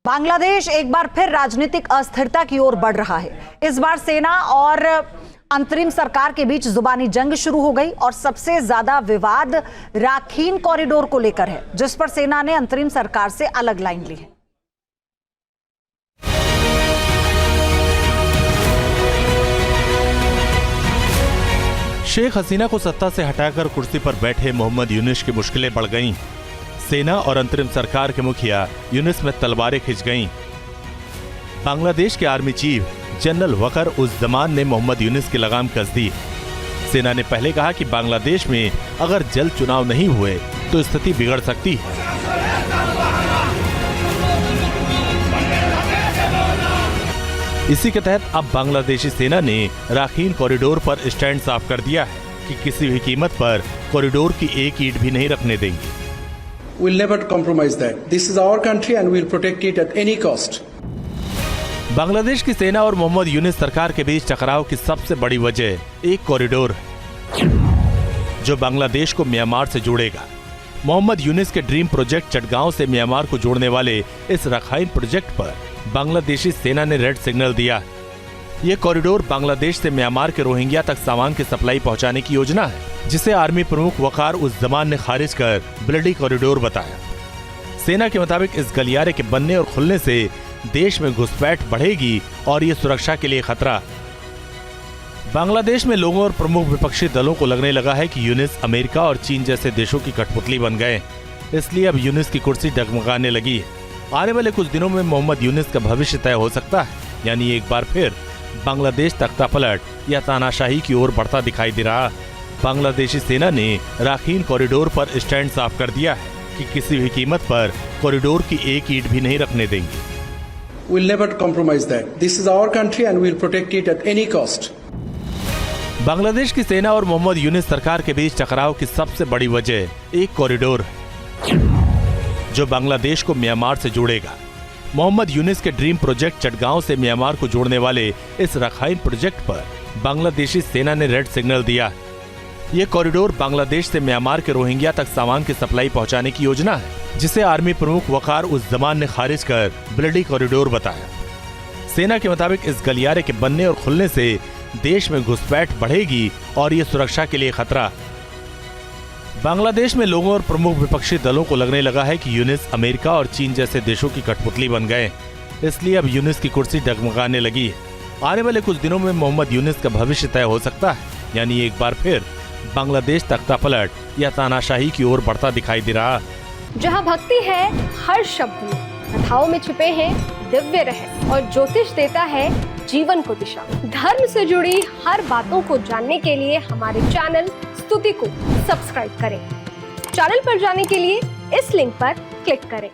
बांग्लादेश एक बार फिर राजनीतिक अस्थिरता की ओर बढ़ रहा है। इस बार सेना और अंतरिम सरकार के बीच जुबानी जंग शुरू हो गई और सबसे ज्यादा विवाद राखीन कॉरिडोर को लेकर है, जिस पर सेना ने अंतरिम सरकार से अलग लाइन ली है। शेख हसीना को सत्ता से हटाकर कुर्सी पर बैठे मोहम्मद यूनुस की मुश्किलें बढ़ गईं। सेना और अंतरिम सरकार के मुखिया यूनुस में तलवारें खिंच गईं। बांग्लादेश के आर्मी चीफ जनरल वकर उस जमान ने मोहम्मद यूनुस की लगाम कस दी। सेना ने पहले कहा कि बांग्लादेश में अगर जल्द चुनाव नहीं हुए तो स्थिति बिगड़ सकती है। इसी के तहत अब बांग्लादेशी सेना ने राखीन कॉरिडोर पर स्टैंड साफ कर दिया है कि किसी भी कीमत पर कॉरिडोर की एक ईंट भी नहीं रखने देंगे। We'll never compromise that. This is our country and we'll protect it at any cost. Bangladesh की सेना और मोहम्मद यूनुस सरकार के बीच टकराव की सबसे बड़ी वजह एक कॉरिडोर है, जो बांग्लादेश को म्यांमार से जोड़ेगा। मोहम्मद यूनुस के ड्रीम प्रोजेक्ट चटगांव से म्यांमार को जोड़ने वाले इस राखाइन प्रोजेक्ट पर बांग्लादेशी सेना ने रेड सिग्नल दिया। ये कॉरिडोर बांग्लादेश से म्यांमार के रोहिंग्या तक सामान की सप्लाई पहुंचाने की योजना है, जिसे आर्मी प्रमुख वकार उस जमान ने खारिज कर ब्लडी कॉरिडोर बताया। सेना के मुताबिक इस गलियारे के बनने और खुलने से देश में घुसपैठ बढ़ेगी और ये सुरक्षा के लिए खतरा। बांग्लादेश में लोगों और प्रमुख विपक्षी दलों को लगने लगा है कि यूनुस अमेरिका और चीन जैसे देशों की कठपुतली बन गए, इसलिए अब यूनुस की कुर्सी डगमगाने लगी है। आने वाले कुछ दिनों में मोहम्मद यूनुस का भविष्य तय हो सकता है, यानी एक बार फिर बांग्लादेश तख्ता पलट या तानाशाही की ओर बढ़ता दिखाई दे रहा। बांग्लादेशी सेना ने राखीन कॉरिडोर पर स्टैंड साफ कर दिया है कि किसी भी कीमत पर कॉरिडोर की एक ईंट भी नहीं रखने देंगे। We'll never compromise that. This is our country and we'll protect it at any cost. Bangladesh की सेना और मोहम्मद यूनुस सरकार के बीच टकराव की सबसे बड़ी वजह एक कॉरिडोर है, जो बांग्लादेश को म्यांमार से जोड़ेगा। मोहम्मद यूनुस के ड्रीम प्रोजेक्ट चटगांव से म्यांमार को जोड़ने वाले इस राखाइन प्रोजेक्ट पर बांग्लादेशी सेना ने रेड सिग्नल दिया। ये कॉरिडोर बांग्लादेश से म्यांमार के रोहिंग्या तक सामान की सप्लाई पहुंचाने की योजना है, जिसे आर्मी प्रमुख वकार उस जमान ने खारिज कर ब्लडी कॉरिडोर बताया। सेना के मुताबिक इस गलियारे के बनने और खुलने से देश में घुसपैठ बढ़ेगी और ये सुरक्षा के लिए खतरा। बांग्लादेश में लोगों और प्रमुख विपक्षी दलों को लगने लगा है कि यूनुस अमेरिका और चीन जैसे देशों की कठपुतली बन गए, इसलिए अब यूनुस की कुर्सी डगमगाने लगी है। आने वाले कुछ दिनों में मोहम्मद यूनुस का भविष्य तय हो सकता है, यानी एक बार फिर बांग्लादेश तख्ता पलट या तानाशाही की ओर बढ़ता दिखाई दे रहा। जहाँ भक्ति है हर शब्द में, कथाओं में छुपे हैं दिव्य रहस्य और ज्योतिष देता है जीवन को दिशा। धर्म से जुड़ी हर बातों को जानने के लिए हमारे चैनल स्तुति को सब्सक्राइब करें। चैनल पर जाने के लिए इस लिंक पर क्लिक करें।